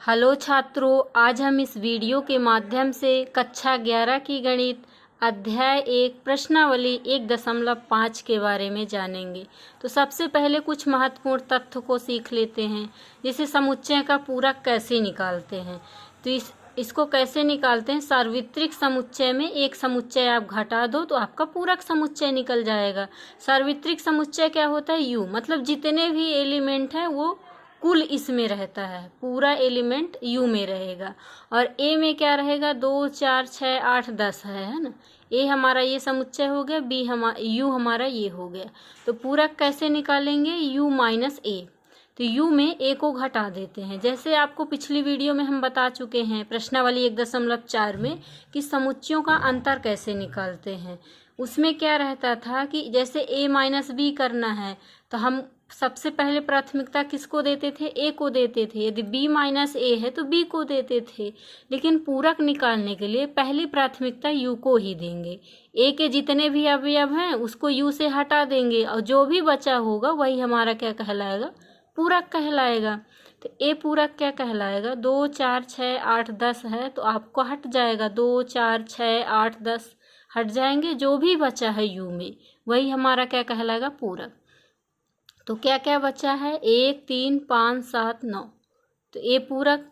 Hello छात्रों, आज हम इस वीडियो के माध्यम से कक्षा 11 की गणित अध्याय 1 प्रश्नावली 1.5 के बारे में जानेंगे। तो सबसे पहले कुछ महत्वपूर्ण तथ्य को सीख लेते हैं, जैसे समुच्चय का पूरक कैसे निकालते हैं। तो इसको कैसे निकालते हैं। सार्वत्रिक समुच्चय में एक समुच्चय आप घटा दो तो आपका पूरक समुच्चय निकल जाएगा। सार्वत्रिक समुच्चय क्या होता है, यू मतलब जितने भी एलिमेंट हैं वो कुल इसमें रहता है, पूरा एलिमेंट यू में रहेगा। और ए में क्या रहेगा, 2 4 6 8 10 है ना। ए हमारा ये समुच्चय हो गया, बी यू हमारा ये हो गया। तो पूरक कैसे निकालेंगे, यू माइनस ए। तो यू में ए को घटा देते हैं, जैसे आपको पिछली वीडियो में हम बता चुके हैं प्रश्नावली 1.4 में कि समुच्चयों का अंतर कैसे निकालते हैं। उसमें क्या रहता था कि जैसे ए माइनस बी करना है तो हम सबसे पहले प्राथमिकता किसको देते थे, ए को देते थे। यदि बी माइनस ए है तो बी को देते थे। लेकिन पूरक निकालने के लिए पहली प्राथमिकता यू को ही देंगे। ए के जितने भी अवयव हैं उसको यू से हटा देंगे और जो भी बचा होगा वही हमारा क्या कहलाएगा, पूरक कहलाएगा। तो ए पूरक क्या कहलाएगा, 2 4 6 8 10 है तो आपको हट जाएगा, 2 4 6 8 10 हट जाएंगे। जो भी बचा है यू में वही हमारा क्या कहलाएगा, पूरक। तो क्या क्या बचा है, 1 3 5 7 9। तो ए पूरक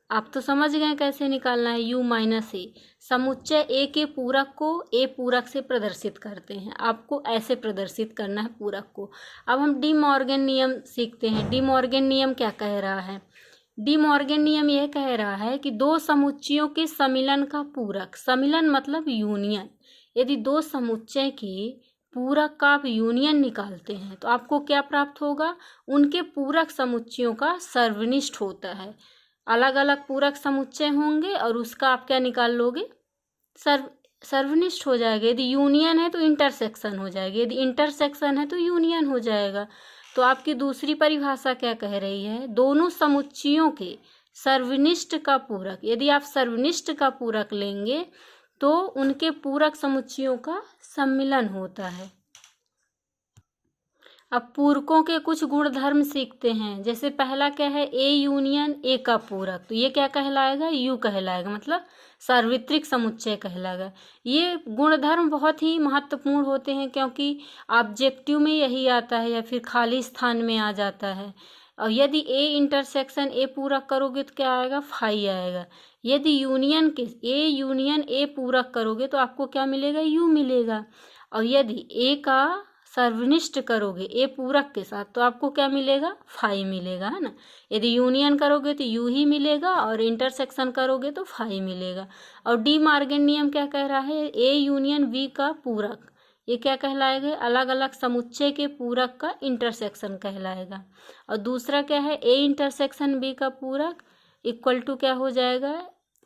आप तो समझ गए कैसे निकालना है, यू माइनस ए। समुच्चय ए के पूरक को ए पूरक से प्रदर्शित करते हैं, आपको ऐसे प्रदर्शित करना है पूरक को। अब हम डी मॉर्गन नियम सीखते हैं। डी मॉर्गन नियम क्या कह रहा है, डी मॉर्गन नियम यह कह रहा है कि दो समुच्चयों के सम्मिलन का पूरक, सम्मिलन मतलब यूनियन, यदि दो समुच्चय के पूरक का आप यूनियन निकालते हैं तो आपको क्या प्राप्त होगा, उनके पूरक समुच्चयों का सर्वनिष्ठ होता है। अलग अलग पूरक समुच्चय होंगे और उसका आप क्या निकाल लोगे, सर्वनिष्ठ हो जाएगा। यदि यूनियन है तो इंटरसेक्शन हो जाएगा, यदि इंटरसेक्शन है तो यूनियन हो जाएगा। तो आपकी दूसरी परिभाषा क्या कह रही है, दोनों समुच्चयों के सर्वनिष्ठ का पूरक, यदि आप सर्वनिष्ठ का पूरक लेंगे तो उनके पूरक समुच्चयों का सम्मिलन होता है। अब पूरकों के कुछ गुणधर्म सीखते हैं, जैसे पहला क्या है, ए यूनियन ए का पूरक। तो ये क्या कहलाएगा, यू कहलाएगा, मतलब सार्वत्रिक समुच्चय कहलाएगा। ये गुणधर्म बहुत ही महत्वपूर्ण होते हैं क्योंकि ऑब्जेक्टिव में यही आता है या फिर खाली स्थान में आ जाता है। और यदि ए इंटरसेक्शन ए पूरक करोगे तो क्या आएगा, फाई आएगा। यदि ए यूनियन ए पूरक करोगे तो आपको क्या मिलेगा, यू मिलेगा। और यदि ए का सर्वनिष्ठ करोगे ए पूरक के साथ तो आपको क्या मिलेगा, फाई मिलेगा, है ना। यदि यूनियन करोगे तो यू ही मिलेगा और इंटरसेक्शन करोगे तो फाई मिलेगा। और डी मॉर्गन नियम क्या कह रहा है, ए यूनियन बी का पूरक, ये क्या कहलाएगा, अलग अलग समुच्चय के पूरक का इंटरसेक्शन कहलाएगा। और दूसरा क्या है, ए इंटरसेक्शन बी का पूरक इक्वल टू क्या हो जाएगा,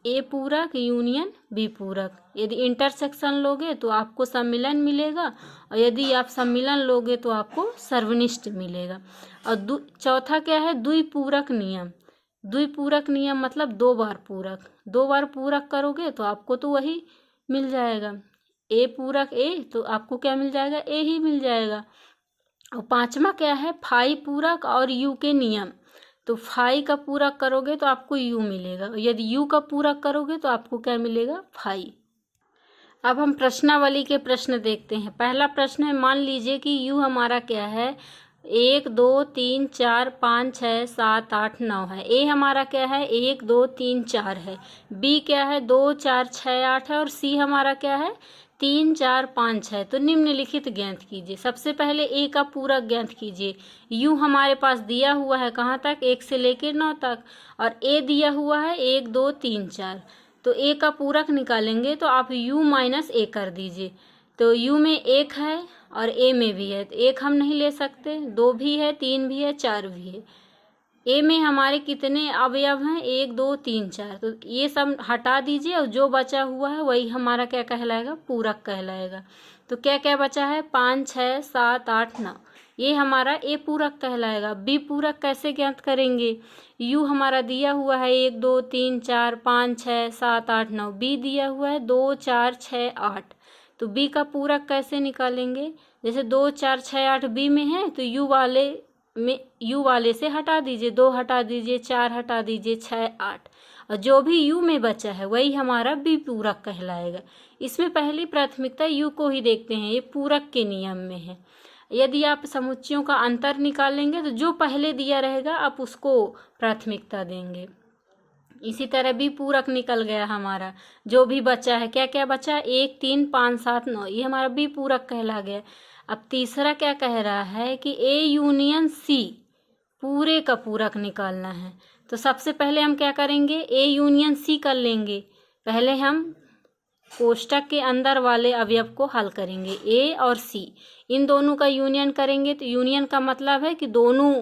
ए पूरक यूनियन बी पूरक। यदि इंटरसेक्शन लोगे तो आपको सम्मिलन मिलेगा और यदि आप सम्मिलन लोगे तो आपको सर्वनिष्ठ मिलेगा। और चौथा क्या है, द्विपूरक नियम। द्विपूरक नियम मतलब 2 बार पूरक, 2 बार पूरक करोगे तो आपको तो वही मिल जाएगा, ए पूरक ए, तो आपको क्या मिल जाएगा, ए ही मिल जाएगा। और पांचवा क्या है, फाई पूरक और यू के नियम। तो फाई का पूरक करोगे तो आपको यू मिलेगा, यदि यू का पूरक करोगे तो आपको क्या मिलेगा, फाई। अब हम प्रश्नावली के प्रश्न देखते हैं। पहला प्रश्न है, मान लीजिए कि यू हमारा क्या है, 1 2 3 4 5 6 7 8 9 है। ए हमारा क्या है, 1 2 3 4 है। बी क्या है, 2 4 6 8 है। और सी हमारा क्या है, 3 4 5 है। तो निम्नलिखित ज्ञात कीजिए। सबसे पहले ए का पूरक ज्ञात कीजिए। यू हमारे पास दिया हुआ है कहाँ तक, 1 से लेकर 9 तक, और ए दिया हुआ है 1 2 3 4। तो ए का पूरक निकालेंगे तो आप यू माइनस ए कर दीजिए। तो यू में 1 है और ए में भी है, तो 1 हम नहीं ले सकते, 2 भी है, 3 भी है, 4 भी है। ए में हमारे कितने अवयव हैं, 1 2 3 4। तो ये सब हटा दीजिए और जो बचा हुआ है वही हमारा क्या कहलाएगा, पूरक कहलाएगा। तो क्या क्या बचा है, 5 6 7 8 9, ये हमारा ए पूरक कहलाएगा। बी पूरक कैसे ज्ञात करेंगे, यू हमारा दिया हुआ है 1 2 3 4 5 6 7 8 9, बी दिया हुआ है 2 4 6 8। तो बी का पूरक कैसे निकालेंगे, जैसे 2 4 6 8 बी में है तो यू वाले में यू वाले से हटा दीजिए, 2 हटा दीजिए, 4 हटा दीजिए, 6, 8, और जो भी यू में बचा है वही हमारा बी पूरक कहलाएगा। इसमें पहली प्राथमिकता यू को ही देखते हैं, ये पूरक के नियम में है। यदि आप समुच्चयों का अंतर निकालेंगे तो जो पहले दिया रहेगा आप उसको प्राथमिकता देंगे। इसी तरह भी पूरक निकल गया हमारा, जो भी बचा है, क्या क्या बचा, 1, 3, 5, 7, 9, ये हमारा बी पूरक कहला गया। अब तीसरा क्या कह रहा है कि ए यूनियन सी पूरे का पूरक निकालना है। तो सबसे पहले हम क्या करेंगे, ए यूनियन सी कर लेंगे। पहले हम कोष्टक के अंदर वाले अवयव को हल करेंगे, ए और सी, इन दोनों का यूनियन करेंगे। तो यूनियन का मतलब है कि दोनों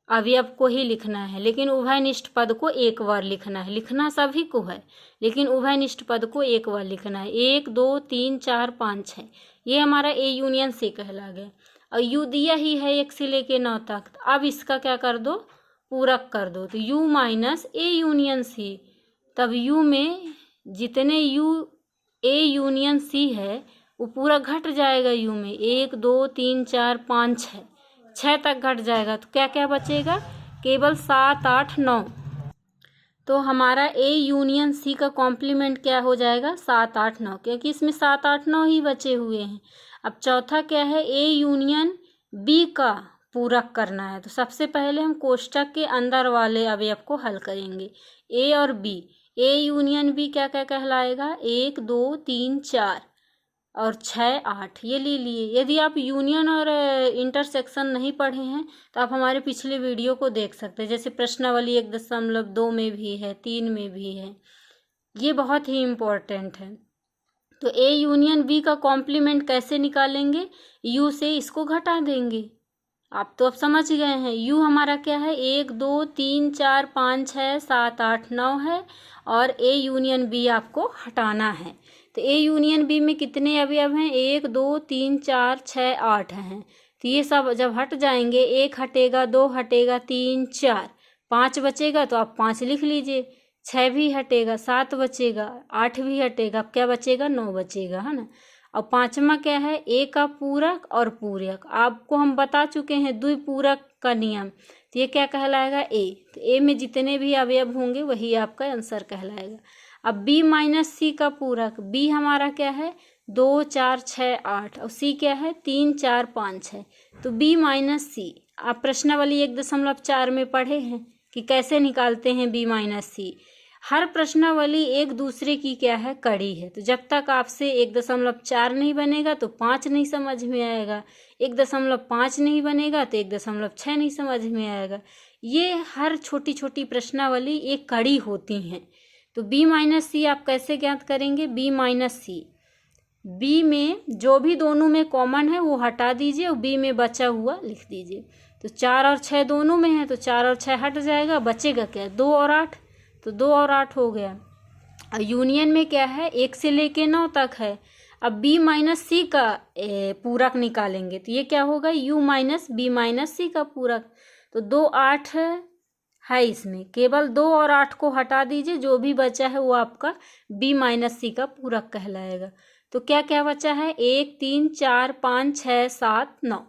अवयव को ही लिखना है, लेकिन उभयनिष्ठ पद को एक बार लिखना है। लिखना सभी को है, लेकिन उभयनिष्ठ पद को एक बार लिखना है। 1, 2, 3, 4, 5, 6, ये हमारा ए यूनियन सी कहला गया। और यू दिया ही है 1 से लेके 9 तक। अब इसका क्या कर दो, पूरक कर दो। तो U minus A union C, तब यू में जितने यू ए यूनियन सी है वो पूरा घट जाएगा यू में। 1, 2, 3, 4, 5, 6 तक घट जाएगा। तो क्या क्या बचेगा, केवल 7, 8, 9। तो हमारा ए यूनियन सी का कॉम्प्लीमेंट क्या हो जाएगा, 7, 8, 9, क्योंकि इसमें 7, 8, 9 ही बचे हुए हैं। अब चौथा क्या है, ए यूनियन बी का पूरक करना है। तो सबसे पहले हम कोष्टक के अंदर वाले अवयव को हल करेंगे, ए और बी। ए यूनियन बी क्या क्या कहलाएगा, 1, 2, 3, 4 और 6, 8, ये ले लिए। यदि आप यूनियन और इंटरसेक्शन नहीं पढ़े हैं तो आप हमारे पिछले वीडियो को देख सकते हैं, जैसे प्रश्नावली 1.2 में भी है, 3 में भी है, ये बहुत ही इम्पोर्टेंट है। तो ए यूनियन बी का कॉम्प्लीमेंट कैसे निकालेंगे, यू से इसको घटा देंगे। आप तो अब समझ गए हैं, यू हमारा क्या है, 1, 2, 3, 4, 5, 6, 7, 8, 9 है, और ए यूनियन बी आपको हटाना है। तो ए यूनियन बी में कितने अवयव हैं, 1, 2, 3, 4, 6, 8 हैं। तो ये सब जब हट जाएंगे, 1 हटेगा, 2 हटेगा, 3, 4, 5 बचेगा, तो आप 5 लिख लीजिए। 6 भी हटेगा, 7 बचेगा, 8 भी हटेगा, अब क्या बचेगा, 9 बचेगा, है ना। और पांचवा क्या है, ए का पूरक और पूरक। आपको हम बता चुके हैं द्विपूरक का नियम। तो ये क्या कहलाएगा, ए। तो ए में जितने भी अवयव होंगे वही आपका आंसर कहलाएगा। अब बी माइनस सी का पूरक, बी हमारा क्या है, 2, 4, 6, 8, और सी क्या है, 3, 4, 5, 6। तो बी माइनस सी आप प्रश्नावली 1.4 में पढ़े हैं कि कैसे निकालते हैं बी माइनस सी। हर प्रश्नावली एक दूसरे की क्या है, कड़ी है। तो जब तक आपसे 1.4 नहीं बनेगा तो 5 नहीं समझ में आएगा, 1.5 नहीं बनेगा तो 1.6 नहीं समझ में आएगा। ये हर छोटी छोटी प्रश्नावली एक कड़ी होती हैं। तो बी माइनस सी आप कैसे ज्ञात करेंगे, बी माइनस सी, बी में जो भी दोनों में कॉमन है वो हटा दीजिए और बी में बचा हुआ लिख दीजिए। तो 4 और 6 दोनों में है, तो 4 और 6 हट जाएगा, बचेगा क्या, 2 और 8, तो 2 और 8 हो गया। और यूनियन में क्या है, 1 से लेके 9 तक है। अब बी माइनस सी का पूरक निकालेंगे, तो ये क्या होगा, यू माइनस बी माइनस सी का पूरक। तो 2, 8 है इसमें, केवल 2 और 8 को हटा दीजिए, जो भी बचा है वो आपका बी माइनस सी का पूरक कहलाएगा। तो क्या क्या बचा है, 1, 3, 4, 5, 6, 7, 9।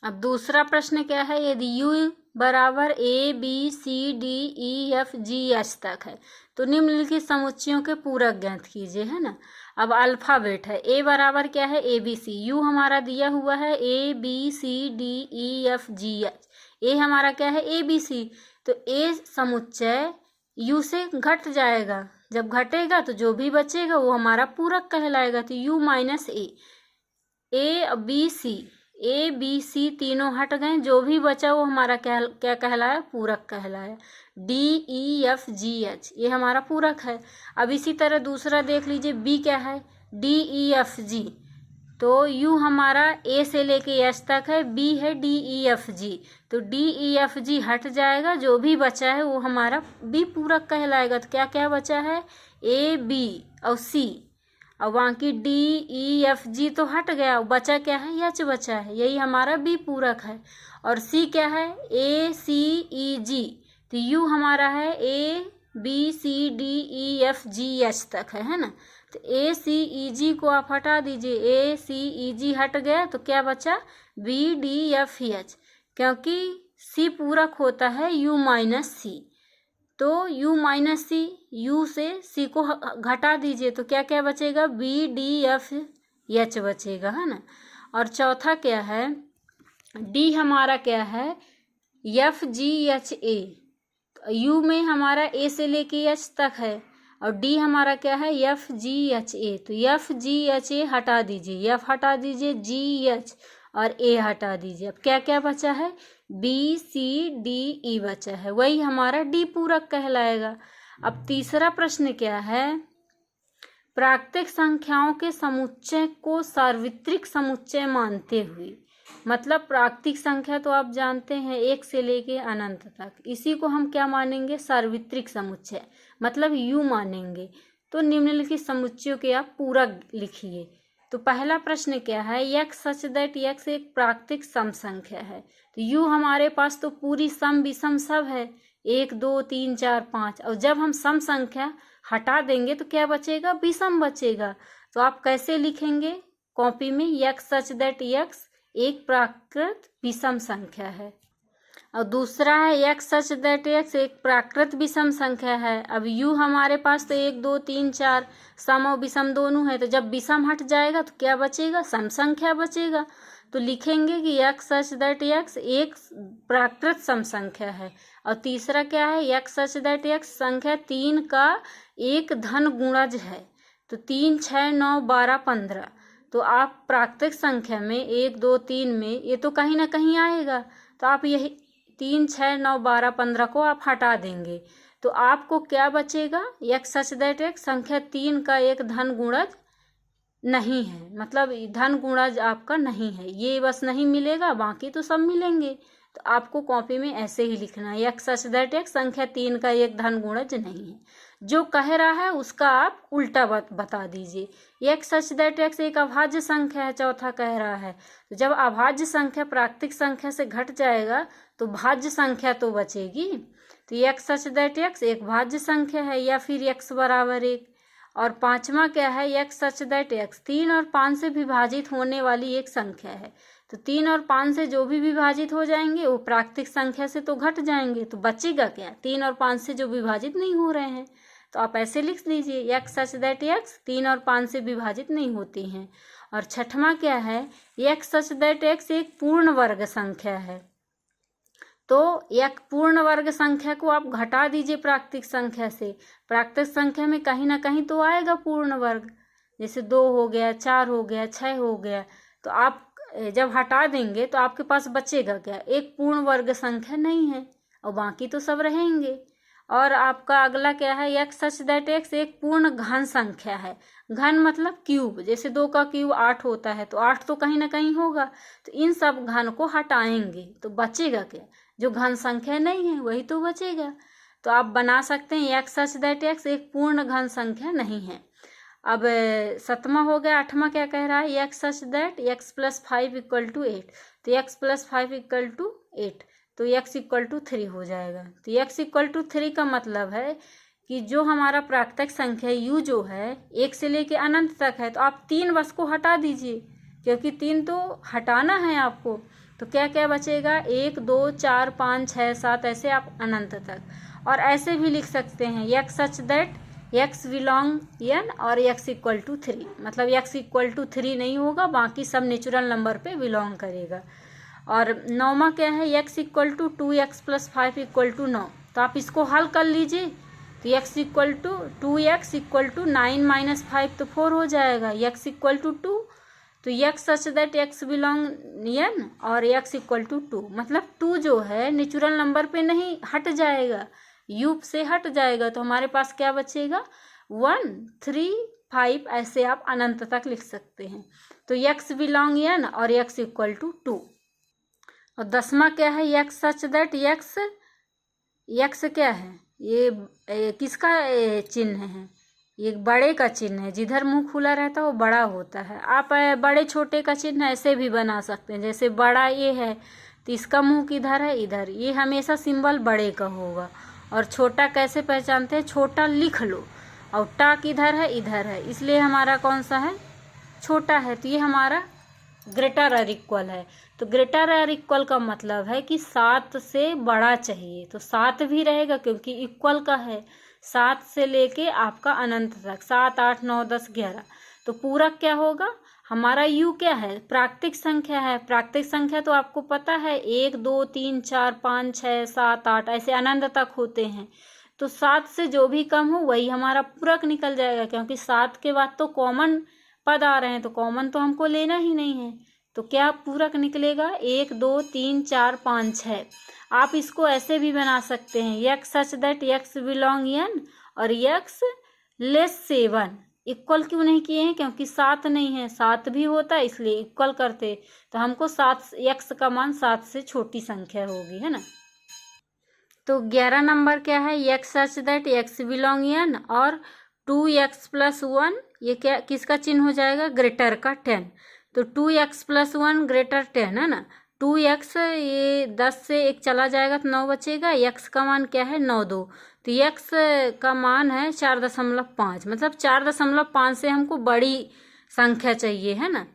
अब दूसरा प्रश्न क्या है, यदि यू बराबर A B C D E F G H तक है तो निम्नलिखित समुच्चयों के पूरक ज्ञात कीजिए, है ना। अब अल्फाबेट है, ए बराबर क्या है, ए बी सी, यू हमारा दिया हुआ है A B C D E F G H, A हमारा क्या है, ए बी सी। तो ए समुच्चय यू से घट जाएगा, जब घटेगा तो जो भी बचेगा वो हमारा पूरक कहलाएगा। तो U minus A B C, A B C तीनों हट गए, जो भी बचा वो हमारा क्या कहलाया, पूरक कहलाया। D E F G H ये हमारा पूरक है। अब इसी तरह दूसरा देख लीजिए, बी क्या है, डी ई एफ जी। तो यू हमारा ए से लेके एच तक है, बी है डी ई एफ जी, तो डी ई एफ जी हट जाएगा, जो भी बचा है वो हमारा बी पूरक कहलाएगा। तो क्या क्या बचा है, ए बी और सी, और बाकी डी ई एफ जी तो हट गया, बचा क्या है, एच बचा है, यही हमारा बी पूरक है। और सी क्या है, ए सी ई जी, तो यू हमारा है A B C D E F G H तक है ना। तो ए सी ई जी को आप हटा दीजिए, ए सी ई जी हट गया, तो क्या बचा, बी डी एफ एच। क्योंकि सी पूरक होता है u माइनस सी। तो u माइनस सी, u से सी को घटा दीजिए तो क्या क्या बचेगा, बी डी एफ एच बचेगा, है ना। और चौथा क्या है, डी हमारा क्या है, F G H A. You में हमारा ए से लेके एच तक है और डी हमारा क्या है, एफ जी एच ए। तो एफ जी एच ए हटा दीजिए, एफ हटा दीजिए, जी एच और ए हटा दीजिए। अब क्या क्या बचा है, बी सी डी ई बचा है, वही हमारा डी पूरक कहलाएगा। अब तीसरा प्रश्न क्या है, प्राकृतिक संख्याओं के समुच्चय को सार्वत्रिक समुच्चय मानते हुए। मतलब प्राकृतिक संख्या तो आप जानते हैं एक से लेके अनंत तक, इसी को हम क्या मानेंगे, सार्वत्रिक समुच्चय, मतलब यू मानेंगे। तो निम्नलिखित समुच्चयों के आप पूरक लिखिए। तो पहला प्रश्न क्या है, यक्स सच दैट यक्स एक प्राकृतिक सम संख्या है। तो यू हमारे पास तो पूरी सम विषम सब है, 1 2 3 4 5, और जब हम सम संख्या हटा देंगे तो क्या बचेगा, विषम बचेगा। तो आप कैसे लिखेंगे कॉपी में, यक्स सच दैट यक्स एक प्राकृत विषम संख्या है। और दूसरा है यक्स सच दैट यक्स एक प्राकृत विषम संख्या है। अब यू हमारे पास तो 1 2 3 4 सम और विषम दोनों है, तो जब विषम हट जाएगा तो क्या बचेगा, सम संख्या बचेगा। तो लिखेंगे कि यक्स सच दैट यक्स एक प्राकृत सम संख्या है। और तीसरा क्या है, यक्स सच दैट यक्स संख्या 3 का एक धन गुणज है। तो 3 6 9 12 15, तो आप प्राकृतिक संख्या में 1 2 3 में ये तो कहीं ना कहीं आएगा, तो आप यही 3 6 9 12 15 को आप हटा देंगे तो आपको क्या बचेगा, यक्स सच दैट यक्स संख्या 3 का एक धन गुणज नहीं है, मतलब धन गुणज आपका नहीं है, ये बस नहीं मिलेगा, बाकी तो सब मिलेंगे। तो आपको कॉपी में ऐसे ही लिखना है, यक्स सच दैट यक्स संख्या 3 का एक धन गुणज नहीं है। जो कह रहा है उसका आप उल्टा बता दीजिए। यक्स सच दैट यक्स एक अभाज्य संख्या है, चौथा कह रहा है। तो जब अभाज्य संख्या प्राकृतिक संख्या से घट जाएगा तो भाज्य संख्या तो बचेगी। तो यक्स सच दैट यक्स एक भाज्य संख्या है, या फिर यक्स बराबर 1। और पांचवा क्या है, यक्स सच दैट यक्स 3 और 5 से विभाजित होने वाली एक संख्या है। तो 3 और 5 से जो भी विभाजित हो जाएंगे वो प्राकृतिक संख्या से तो घट जाएंगे, तो बचेगा क्या, 3 और 5 से जो विभाजित नहीं हो रहे हैं। तो आप ऐसे लिख दीजिए, यक्स सच दैट यक्स 3 और 5 से विभाजित नहीं होती हैं। और छठवां क्या है, यक्स सच दैट यक्स एक पूर्ण वर्ग संख्या है। तो एक पूर्ण वर्ग संख्या को आप घटा दीजिए प्राकृतिक संख्या से, प्राकृतिक संख्या में कहीं ना कहीं तो आएगा पूर्ण वर्ग, जैसे 2 हो गया, 4 हो गया, 6 हो गया। तो आप जब हटा देंगे तो आपके पास बचेगा क्या, एक पूर्ण वर्ग संख्या नहीं है और बाकी तो सब रहेंगे। और आपका अगला क्या है, यक्स सच दैट यक्स एक पूर्ण घन संख्या है। घन मतलब क्यूब, जैसे 2 का क्यूब 8 होता है, तो 8 तो कहीं ना कहीं होगा। तो इन सब घन को हटाएंगे तो बचेगा क्या, जो घन संख्या नहीं है वही तो बचेगा। तो आप बना सकते हैं यक्स सच दैट यक्स एक पूर्ण घन संख्या नहीं है। अब 7वां हो गया। 8वां क्या कह रहा है, x such that x plus 5 equal to 8। तो यक्स प्लस 5 इक्वल टू 8, तो यक्स इक्वल टू 3 हो जाएगा। तो यक्स इक्वल टू 3 का मतलब है कि जो हमारा प्राकृतिक संख्या यू जो है 1 से लेके अनंत तक है, तो आप 3 बस को हटा दीजिए, क्योंकि 3 तो हटाना है आपको। तो क्या क्या बचेगा, 1 2 4 5 6 7, ऐसे आप अनंत तक। और ऐसे भी लिख सकते हैं, x such that x belong N और यक्स इक्वल टू 3, मतलब यक्स इक्वल टू 3 नहीं होगा, बाकी सब नेचुरल नंबर पे बिलोंग करेगा। और 9वां क्या है, x equal to 2x plus 5 equal to 9। तो आप इसको हल कर लीजिए। तो x equal to 2x equal to 9 minus 5 तो 4 हो जाएगा, यक्स इक्वल टू 2। तो x such that x belong N और यक्स इक्वल टू 2, मतलब 2 जो है नेचुरल नंबर पे नहीं हट जाएगा, यूप से हट जाएगा। तो हमारे पास क्या बचेगा, 1 3 5, ऐसे आप अनंत तक लिख सकते हैं। तो यक्स बिलोंग एन और यक्स इक्वल टू 2। और 10वां क्या है, x such that x, x क्या है, ये किसका चिन्ह है, ये बड़े का चिन्ह है, जिधर मुंह खुला रहता है वो बड़ा होता है। आप बड़े छोटे का चिन्ह ऐसे भी बना सकते हैं, जैसे बड़ा ये है तो इसका मुंह किधर है, इधर, ये हमेशा सिंबल बड़े का होगा। और छोटा कैसे पहचानते हैं, छोटा लिख लो, और टा किधर है, इधर है, इसलिए हमारा कौन सा है, छोटा है। तो ये हमारा ग्रेटर और इक्वल है। तो ग्रेटर और इक्वल का मतलब है कि 7 से बड़ा चाहिए, तो 7 भी रहेगा क्योंकि इक्वल का है। 7 से लेके आपका अनंत तक, 7, 8, 9, 10, 11। तो पूरक क्या होगा हमारा? u क्या है? प्राकृतिक संख्या है। प्राकृतिक संख्या तो आपको पता है 1, 2, 3, 4, 5, 6, 7, 8 ऐसे अनंत तक होते हैं। तो 7 से जो भी कम हो वही हमारा पूरक निकल जाएगा, क्योंकि 7 के बाद तो कॉमन पद आ रहे हैं, तो कॉमन तो हमको लेना ही नहीं है। तो क्या पूरक निकलेगा? 1, 2, 3, 4, 5, 6। आप इसको ऐसे भी बना सकते हैं, x such that x belong n और x लेस 7। इक्वल क्यों नहीं किए हैं? क्योंकि 7 नहीं है, 7 भी होता है इसलिए इक्वल करते। तो हमको 7 x का मान 7 से छोटी संख्या होगी, है ना। तो 11 नंबर क्या है? x such that x belong n और 2x + 1, ये क्या किसका चिन्ह हो जाएगा? ग्रेटर का 10। तो 2x + 1 ग्रेटर 10 है ना। 2x ये 10 से 1 चला जाएगा तो 9 बचेगा। x का मान क्या है? 9, 2। तो x का मान है 4.5, मतलब 4.5 से हमको बड़ी संख्या चाहिए, है ना।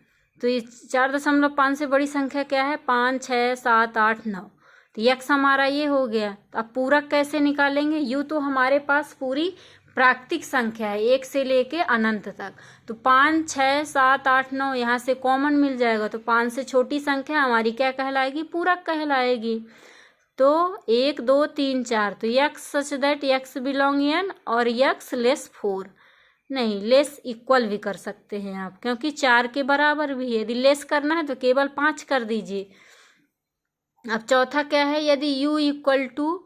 तो ये 4.5 से बड़ी संख्या क्या है? 5, 6, 7, 8, 9। तो x हमारा ये हो गया। तो अब पूरक कैसे निकालेंगे? यूँ तो हमारे पास पूरी प्राकृतिक संख्या है 1 से लेके अनंत तक। तो 5, 6, 7, 8, 9 यहाँ से कॉमन मिल जाएगा। तो 5 से छोटी संख्या हमारी क्या कहलाएगी? पूरक कहलाएगी। तो 1, 2, 3, 4, तो x such that x belong n और x लेस 4, नहीं लेस इक्वल भी कर सकते हैं आप, क्योंकि 4 के बराबर भी है। यदि लेस करना है तो केवल 5 कर दीजिए। अब चौथा क्या है? यदि u इक्वल टू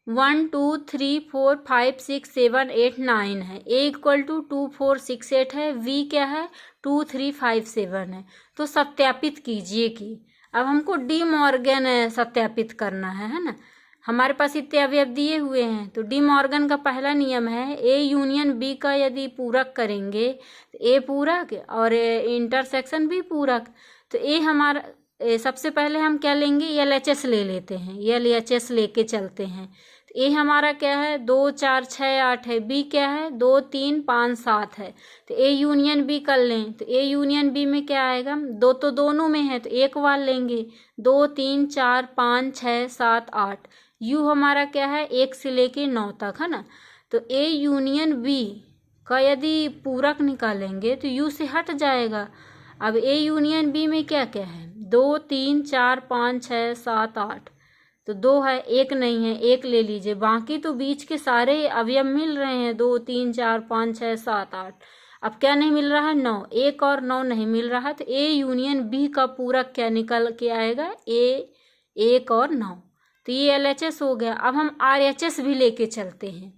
1, 2, 3, 4, 5, 6, 7, 8, 9 है, a इक्वल टू 2, 4, 6, 8 है, v क्या है? 2, 3, 5, 7 है। तो सत्यापित कीजिए कि अब हमको डी मॉर्गन सत्यापित करना है ना। हमारे पास इतने अवयव दिए हुए हैं। तो डी मॉर्गन का पहला नियम है ए यूनियन बी का यदि पूरक करेंगे तो ए पूरक और इंटरसेक्शन भी पूरक। तो ए हमारा सबसे पहले हम क्या लेंगे? LHS ले लेते हैं, LHS लेके चलते हैं। तो ए हमारा क्या है? 2, 4, 6, 8 है। बी क्या है? 2, 3, 5, 7 है। तो ए यूनियन बी कर लें। तो ए यूनियन बी में क्या आएगा? 2 तो दोनों में है तो एक बार लेंगे। 2, 3, 4, 5, 6, 7, 8। यू हमारा क्या है? 1 से लेके 9 तक, है ना। तो ए यूनियन बी का यदि पूरक निकालेंगे तो यू से हट जाएगा। अब ए यूनियन बी में क्या क्या है? 2, 3, 4, 5, 6, 7, 8। तो 2 है, 1 नहीं है, 1 ले लीजिए। बाकी तो बीच के सारे अवयव मिल रहे हैं, 2, 3, 4, 5, 6, 7, 8। अब क्या नहीं मिल रहा है? 9। 1 और 9 नहीं मिल रहा है। तो ए यूनियन बी का पूरक क्या निकल के आएगा? 1 और 9। तो ये LHS हो गया। अब हम RHS भी लेके चलते हैं।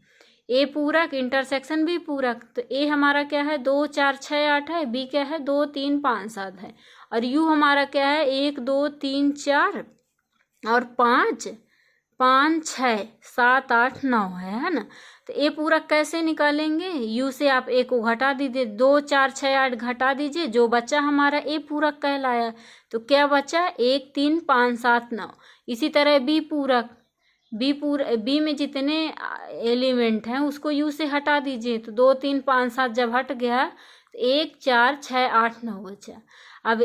ए पूरक, इंटरसेक्शन भी पूरक। तो ए हमारा क्या है? 2, 4, 6, 8 है। बी क्या है? 2, 3, 5, 7 है। और यू हमारा क्या है? 1, 2, 3, 4 और 5, 6, 7, 8, 9 है ना। तो ए पूरक कैसे निकालेंगे? यू से आप ए को घटा दीजिए, 2, 4, 6, 8 घटा दीजिए, जो बचा हमारा ए पूरक कहलाया। तो क्या बचा? 1, 3, 5, 7, 9। इसी तरह बी पूरक, बी में जितने एलिमेंट हैं उसको यू से हटा दीजिए। तो 2, 3, 5, 7 जब हट गया तो 1, 4, 6, 8, 9 बचा। अब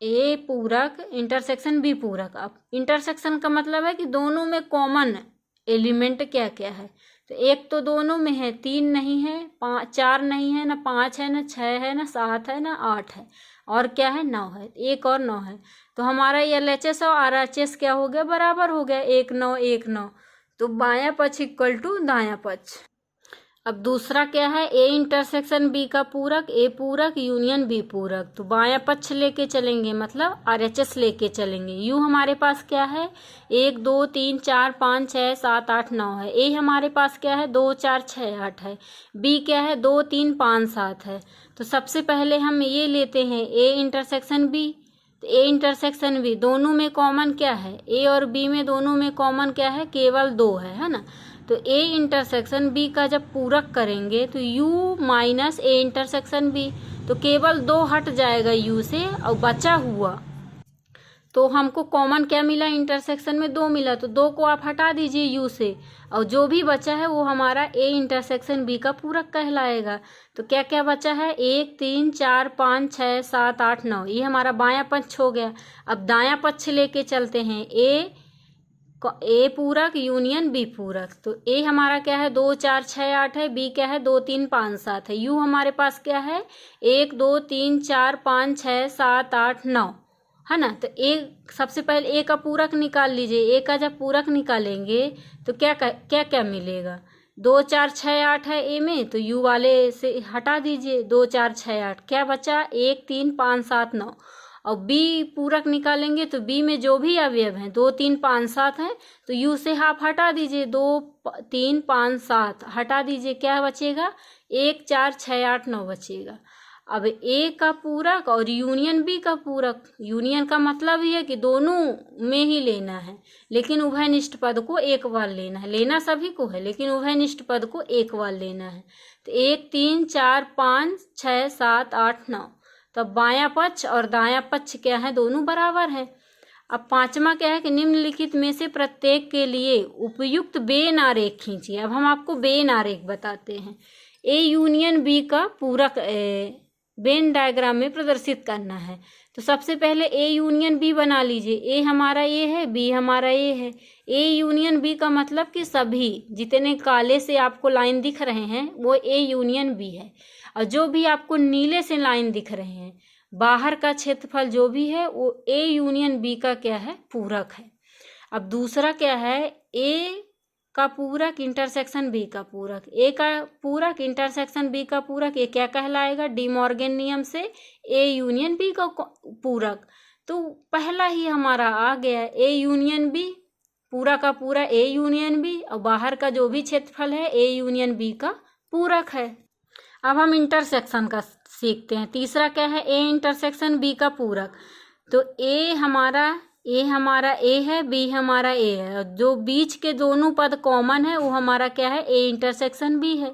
ए पूरक, इंटरसेक्शन बी पूरक। अब इंटरसेक्शन का मतलब है कि दोनों में कॉमन एलिमेंट क्या क्या है। तो 1 तो दोनों में है, 3 नहीं है, 4 नहीं है, ना 5 है, ना 6 है, ना 7 है, ना 8 है, और क्या है? 9 है। 1 और 9 है। तो हमारा LHS और RHS क्या हो गया? बराबर हो गया, 1, 9, 1, 9। तो बायां पक्ष इक्वल टू दायां पक्ष। अब दूसरा क्या है? ए इंटरसेक्शन बी का पूरक, ए पूरक यूनियन बी पूरक। तो बायां पक्ष लेके चलेंगे, मतलब RHS लेके चलेंगे। यू हमारे पास क्या है? 1, 2, 3, 4, 5, 6, 7, 8, 9 है। ए हमारे पास क्या है? 2, 4, 6, 8 है। बी क्या है? 2, 3, 5, 7 है। तो सबसे पहले हम ये लेते हैं ए इंटरसेक्शन बी। तो ए इंटरसेक्शन बी दोनों में कॉमन क्या है? ए और बी में दोनों में कॉमन क्या है? केवल 2 है ना। तो ए इंटरसेक्शन बी का जब पूरक करेंगे तो U minus A intersection B, तो केवल 2 हट जाएगा यू से और बचा हुआ तो हमको कॉमन क्या मिला, इंटरसेक्शन में 2 मिला, तो 2 को आप हटा दीजिए यू से, और जो भी बचा है वो हमारा ए इंटरसेक्शन बी का पूरक कहलाएगा। तो क्या क्या बचा है, 1 3 4 5 6 7 8 9, ये हमारा बायां पक्ष हो गया। अब दायां पक्ष लेके चलते हैं, ए पूरक यूनियन बी पूरक। तो ए हमारा क्या है, 2 4 6 8 है, बी क्या है 2 3 5 7 है, यू हमारे पास क्या है 1 2 3 4 5 6 7 8 9 है ना। तो ए सबसे पहले ए का पूरक निकाल लीजिए। ए का जब पूरक निकालेंगे तो क्या क्या मिलेगा, 2 4 6 8 है ए में, तो यू वाले से हटा दीजिए, 2 4 6 8 क्या बचा 1 3 5 7 9। और बी पूरक निकालेंगे तो बी में जो भी अवयव हैं 2 3 5 7 हैं, तो यू से हाफ हटा दीजिए, 2 3 5 7 हटा दीजिए, क्या बचेगा 1 4 6 8 9 बचेगा। अब ए का पूरक और यूनियन बी का पूरक, यूनियन का मतलब ही है कि दोनों में ही लेना है, लेकिन उभयनिष्ठ पद को एक बार लेना है, लेना सभी को है लेकिन उभयनिष्ठ पद को एक बार लेना है। तो 1 3 4 5 6 7 8 9, तो बायां पक्ष और दायां पक्ष क्या है, दोनों बराबर है। अब पांचवा क्या है कि निम्नलिखित में से प्रत्येक के लिए उपयुक्त बेन आरेख खींचिए। अब हम आपको बेन आरेख बताते हैं। ए यूनियन बी का पूरक वेन डायग्राम में प्रदर्शित करना है। तो सबसे पहले ए यूनियन बी बना लीजिए। ए हमारा ए है, बी हमारा ए है। ए यूनियन बी का मतलब कि सभी जितने काले से आपको लाइन दिख रहे हैं वो ए यूनियन बी है, और जो भी आपको नीले से लाइन दिख रहे हैं बाहर का क्षेत्रफल जो भी है वो ए यूनियन बी का क्या है, पूरक है। अब दूसरा क्या है, ए का पूरक इंटरसेक्शन बी का पूरक। ए का पूरक इंटरसेक्शन बी का पूरक, ये क्या कहलाएगा, डी मॉर्गन नियम से ए यूनियन बी का पूरक। तो पहला ही हमारा आ गया, ए यूनियन बी पूरा का पूरा ए यूनियन बी, और बाहर का जो भी क्षेत्रफल है ए यूनियन बी का पूरक है। अब हम इंटरसेक्शन का सीखते हैं। तीसरा क्या है, ए इंटरसेक्शन बी का पूरक। तो ए हमारा ए है, बी हमारा ए है, और जो बीच के दोनों पद कॉमन है वो हमारा क्या है, ए इंटरसेक्शन बी है।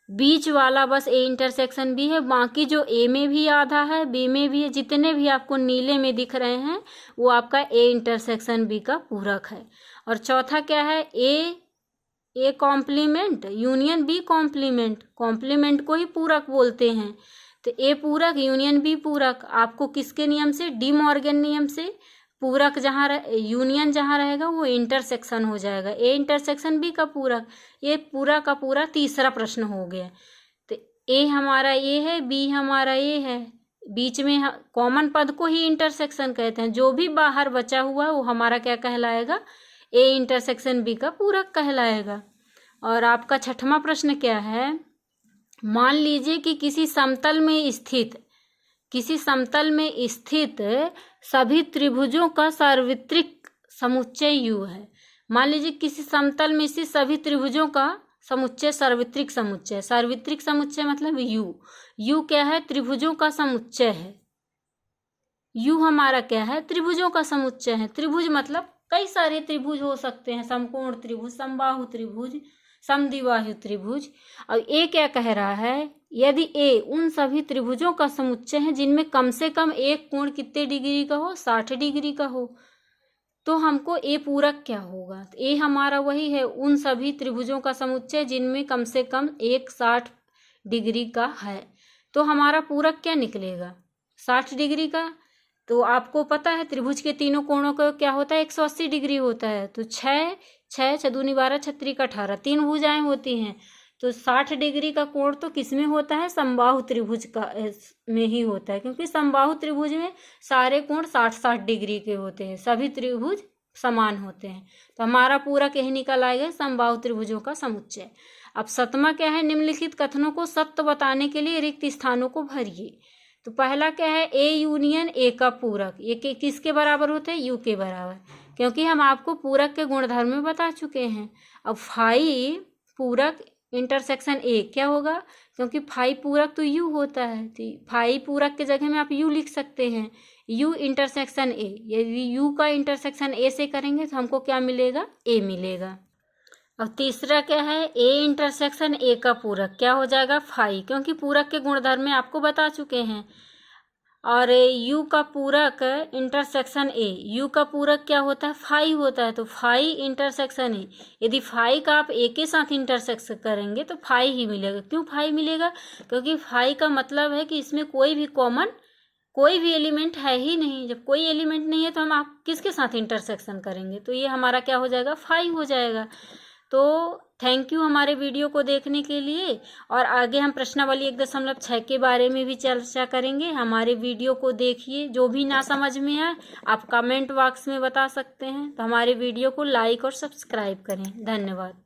बीच वाला बस ए इंटरसेक्शन बी है, बाकी जो ए में भी आधा है बी में भी है, जितने भी आपको नीले में दिख रहे हैं वो आपका ए इंटरसेक्शन बी का पूरक है। और चौथा क्या है, A complement union B complement, complement को ही पूरक बोलते हैं। तो ए पूरक यूनियन बी पूरक, आपको किसके नियम से, डी मॉर्गन नियम से। पूरक जहाँ यूनियन जहाँ रहेगा वो इंटरसेक्शन हो जाएगा, ए इंटरसेक्शन बी का पूरक। ये पूरा का पूरा तीसरा प्रश्न हो गया। तो ए हमारा ए है, बी हमारा ए है, बीच में कॉमन पद को ही इंटरसेक्शन कहते हैं, जो भी बाहर बचा हुआ वो हमारा क्या कहलाएगा, ए इंटरसेक्शन बी का पूरक कहलाएगा। और आपका छठवां प्रश्न क्या है, मान लीजिए कि किसी समतल में स्थित सभी त्रिभुजों का सार्वत्रिक समुच्चय यू है। मान लीजिए किसी समतल में स्थित सभी त्रिभुजों का समुच्चय सार्वत्रिक समुच्चय, सार्वत्रिक समुच्चय मतलब यू क्या है, त्रिभुजों का समुच्चय है। यू हमारा क्या है, त्रिभुजों का समुच्चय है। त्रिभुज मतलब कई सारे त्रिभुज हो सकते हैं, समकोण त्रिभुज, समबाहु त्रिभुज, समद्विबाहु त्रिभुज। और ए क्या कह रहा है, यदि ए उन सभी त्रिभुजों का समुच्चय है जिनमें कम से कम एक कोण कितने डिग्री का हो, 60 डिग्री का हो, तो हमको ए पूरक क्या होगा। तो ए हमारा वही है, उन सभी त्रिभुजों का समुच्चय जिनमें कम से कम एक 60 डिग्री का है। तो हमारा पूरक क्या निकलेगा, 60 डिग्री का। तो आपको पता है त्रिभुज के तीनों कोणों का क्या होता है, 180 डिग्री होता है। तो 6 6 दूनी 12 6 18 तीन भुजाएं होती हैं। तो 60 डिग्री का कोण तो किसमें होता है, समबाहु त्रिभुज का में ही होता है, क्योंकि समबाहु त्रिभुज में सारे कोण 60-60 डिग्री के होते हैं, सभी त्रिभुज समान होते हैं। तो हमारा पूरा यही निकल आएगा, समबाहु त्रिभुजों का समुच्चय। अब सतमा क्या है, निम्नलिखित कथनों को सत्य बताने के लिए रिक्त स्थानों को भरिए। तो पहला क्या है, ए यूनियन ए का पूरक, ये किसके बराबर होते हैं, यू के बराबर, क्योंकि हम आपको पूरक के गुणधर्म में बता चुके हैं। अब फाई पूरक इंटरसेक्शन ए क्या होगा, क्योंकि फाई पूरक तो यू होता है, तो फाई पूरक के जगह में आप यू लिख सकते हैं, यू इंटरसेक्शन ए। यदि यू का इंटरसेक्शन ए से करेंगे तो हमको क्या मिलेगा, ए मिलेगा। अब तीसरा क्या है, ए इंटरसेक्शन ए का पूरक क्या हो जाएगा, फाई, क्योंकि पूरक के गुणधर्म में आपको बता चुके हैं। और यू का पूरक इंटरसेक्शन ए, यू का पूरक क्या होता है, फाई होता है, तो फाई इंटरसेक्शन ए, यदि फाई का आप ए के साथ इंटरसेक्शन करेंगे तो फाई ही मिलेगा। क्यों फाई मिलेगा, क्योंकि फाई का मतलब है कि इसमें कोई भी एलिमेंट है ही नहीं। जब कोई एलिमेंट नहीं है तो हम आप किसके साथ इंटरसेक्शन करेंगे, तो ये हमारा क्या हो जाएगा, फाई हो जाएगा। तो थैंक यू हमारे वीडियो को देखने के लिए, और आगे हम प्रश्नावली 1.6 के बारे में भी चर्चा करेंगे। हमारे वीडियो को देखिए, जो भी ना समझ में आए आप कमेंट बॉक्स में बता सकते हैं। तो हमारे वीडियो को लाइक और सब्सक्राइब करें। धन्यवाद।